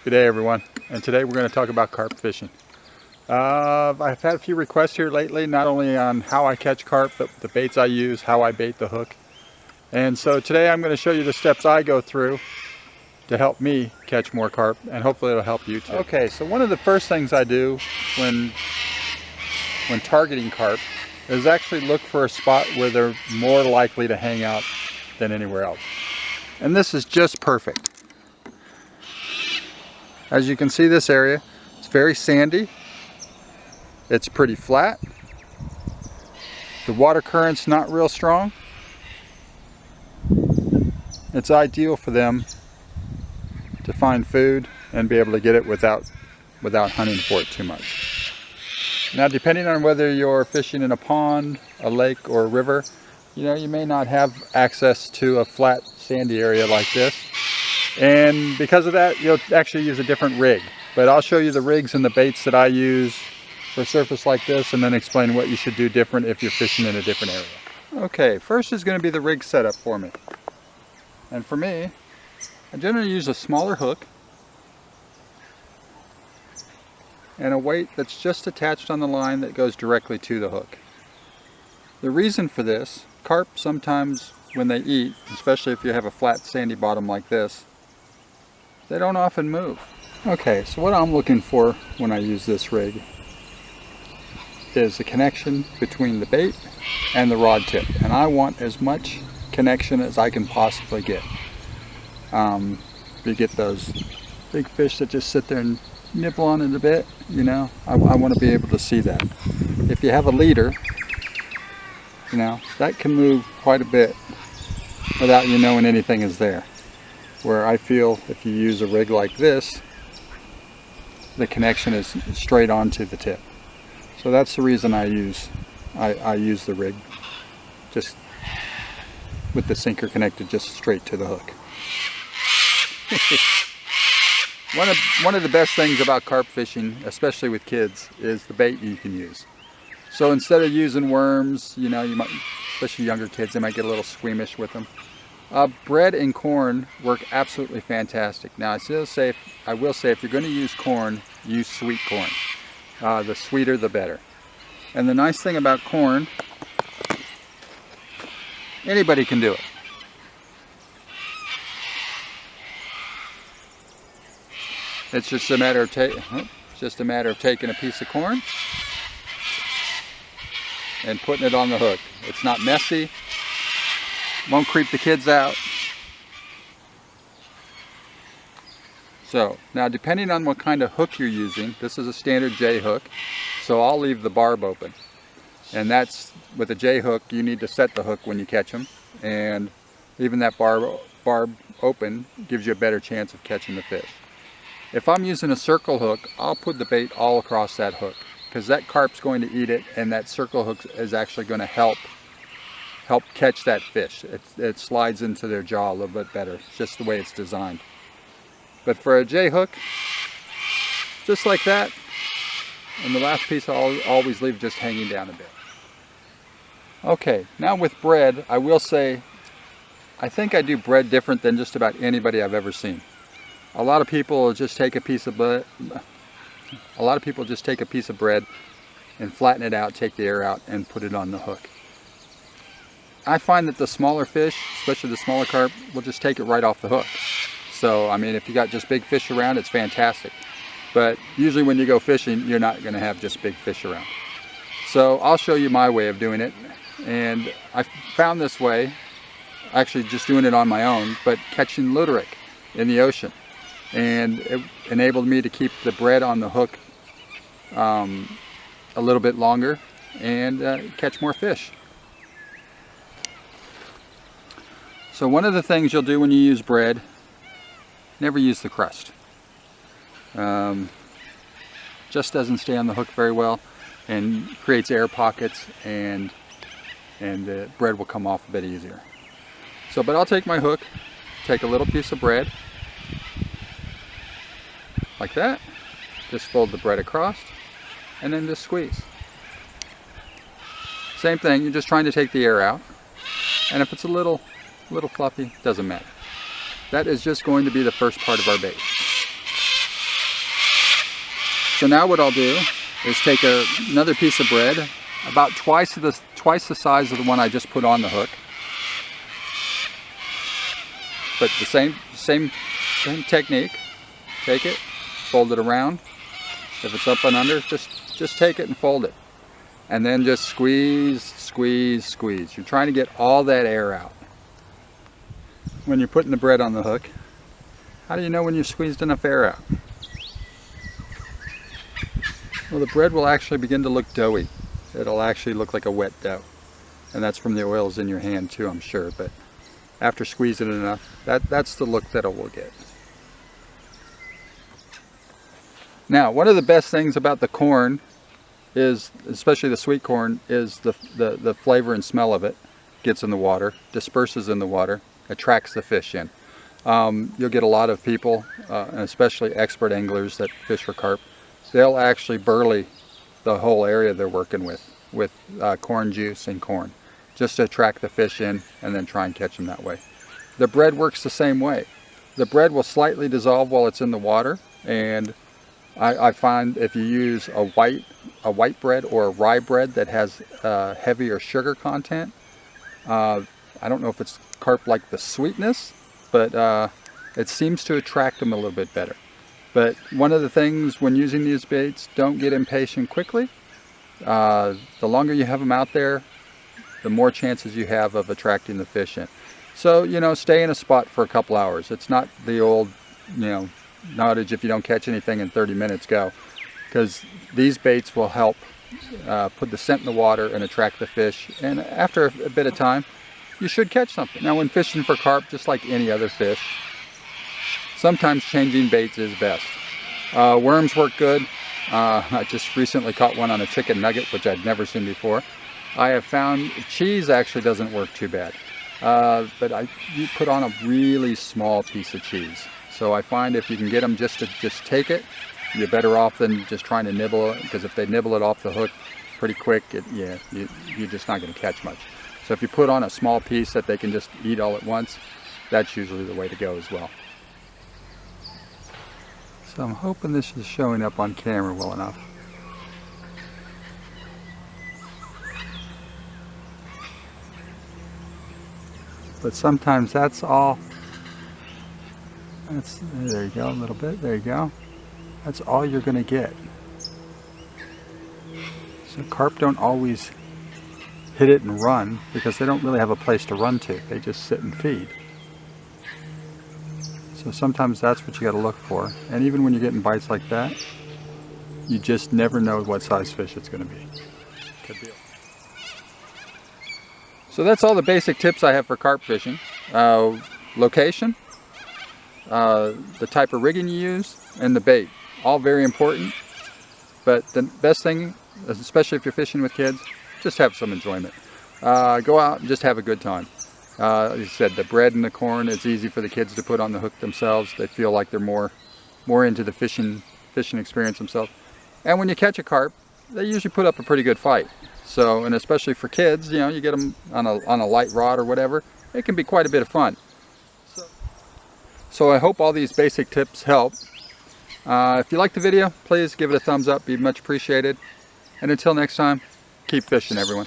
Good day, everyone, and today we're going to talk about carp fishing. I've had a few requests here lately, not only on how I catch carp, but the baits I use, how I bait the hook. And so today I'm going to show you the steps I go through to help me catch more carp, and hopefully it'll help you too. Okay, so one of the first things I do when targeting carp is actually look for a spot where they're more likely to hang out than anywhere else. And this is just perfect. As you can see, this area, it's very sandy. It's pretty flat. The water current's not real strong. It's ideal for them to find food and be able to get it without hunting for it too much. Now, depending on whether you're fishing in a pond, a lake, or a river, you may not have access to a flat, sandy area like this. And because of that, you'll actually use a different rig. But I'll show you the rigs and the baits that I use for a surface like this, and then explain what you should do different if you're fishing in a different area. Okay, first is going to be the rig setup for me. And for me, I generally use a smaller hook and a weight that's just attached on the line that goes directly to the hook. The reason for this, carp sometimes when they eat, especially if you have a flat sandy bottom like this, they don't often move. Okay, so what I'm looking for when I use this rig is a connection between the bait and the rod tip. And I want as much connection as I can possibly get. You get those big fish that just sit there and nibble on it a bit, I want to be able to see that. If you have a leader, that can move quite a bit without you knowing anything is there. Where I feel if you use a rig like this, the connection is straight onto the tip. So that's the reason I use the rig, just with the sinker connected just straight to the hook. One of the best things about carp fishing, especially with kids, is the bait you can use. So instead of using worms, you might, especially younger kids, they might get a little squeamish with them. Bread and corn work absolutely fantastic. Now I will say if you're going to use corn, use sweet corn. The sweeter the better. And the nice thing about corn, anybody can do it. It's just a matter of taking a piece of corn and putting it on the hook. It's not messy. Won't creep the kids out. So now, depending on what kind of hook you're using, this is a standard J hook, so I'll leave the barb open. And that's, with a J hook, you need to set the hook when you catch them, and leaving that barb open gives you a better chance of catching the fish. If I'm using a circle hook, I'll put the bait all across that hook, because that carp's going to eat it, and that circle hook is actually going to help catch that fish. It slides into their jaw a little bit better. It's just the way it's designed. But for a J hook, just like that, and the last piece I'll always leave just hanging down a bit. Okay, now with bread, I will say, I think I do bread different than just about anybody I've ever seen. A lot of people just take a piece of bread and flatten it out, take the air out, and put it on the hook. I find that the smaller fish, especially the smaller carp, will just take it right off the hook. So, I mean, if you got just big fish around, it's fantastic. But usually when you go fishing, you're not going to have just big fish around. So I'll show you my way of doing it. And I found this way, actually just doing it on my own, but catching luderick in the ocean. And it enabled me to keep the bread on the hook a little bit longer and catch more fish. So one of the things you'll do when you use bread, never use the crust. Just doesn't stay on the hook very well and creates air pockets, and the bread will come off a bit easier. So, but I'll take my hook, take a little piece of bread, like that, just fold the bread across, and then just squeeze. Same thing, you're just trying to take the air out, and if it's a little fluffy, doesn't matter. That is just going to be the first part of our bait. So now what I'll do is take another piece of bread, about twice the size of the one I just put on the hook. But the same technique. Take it, fold it around. If it's up and under, just take it and fold it. And then just squeeze, squeeze, squeeze. You're trying to get all that air out. When you're putting the bread on the hook, how do you know when you've squeezed enough air out? Well, the bread will actually begin to look doughy. It'll actually look like a wet dough. And that's from the oils in your hand too, I'm sure. But after squeezing it enough, that's the look that it will get. Now, one of the best things about the corn is, especially the sweet corn, is the flavor and smell of it. Gets in the water, disperses in the water, attracts the fish in. You'll get a lot of people, and especially expert anglers that fish for carp, they'll actually burley the whole area they're working with corn juice and corn, just to attract the fish in and then try and catch them that way. The bread works the same way. The bread will slightly dissolve while it's in the water, and I find if you use a white bread or a rye bread that has heavier sugar content, I don't know if it's carp like the sweetness, but it seems to attract them a little bit better. But one of the things when using these baits, don't get impatient quickly. The longer you have them out there, the more chances you have of attracting the fish in. So, you know, stay in a spot for a couple hours. It's not the old, you know, nottage, if you don't catch anything in 30 minutes, go. Because these baits will help put the scent in the water and attract the fish. And after a bit of time, you should catch something. Now, when fishing for carp, just like any other fish, sometimes changing baits is best. Worms work good. I just recently caught one on a chicken nugget, which I'd never seen before. I have found cheese actually doesn't work too bad. But you put on a really small piece of cheese. So I find if you can get them just to take it, you're better off than just trying to nibble it, because if they nibble it off the hook pretty quick, you're just not going to catch much. So if you put on a small piece that they can just eat all at once, that's usually the way to go as well. So I'm hoping this is showing up on camera well enough. But sometimes that's all. There you go, a little bit, there you go. That's all you're going to get. So carp don't always hit it and run, because they don't really have a place to run to. They just sit and feed. So sometimes that's what you got to look for. And even when you're getting bites like that, you just never know what size fish it's going to be. Could be. So that's all the basic tips I have for carp fishing. Location, the type of rigging you use, and the bait. All very important. But the best thing, especially if you're fishing with kids, just have some enjoyment. Go out and just have a good time. Like I said, the bread and the corn, it's easy for the kids to put on the hook themselves. They feel like they're more into the fishing experience themselves. And when you catch a carp, they usually put up a pretty good fight. So, and especially for kids, you know, you get them on a light rod or whatever, it can be quite a bit of fun. So I hope all these basic tips help. If you like the video, please give it a thumbs up, be much appreciated. And until next time, keep fishing, everyone.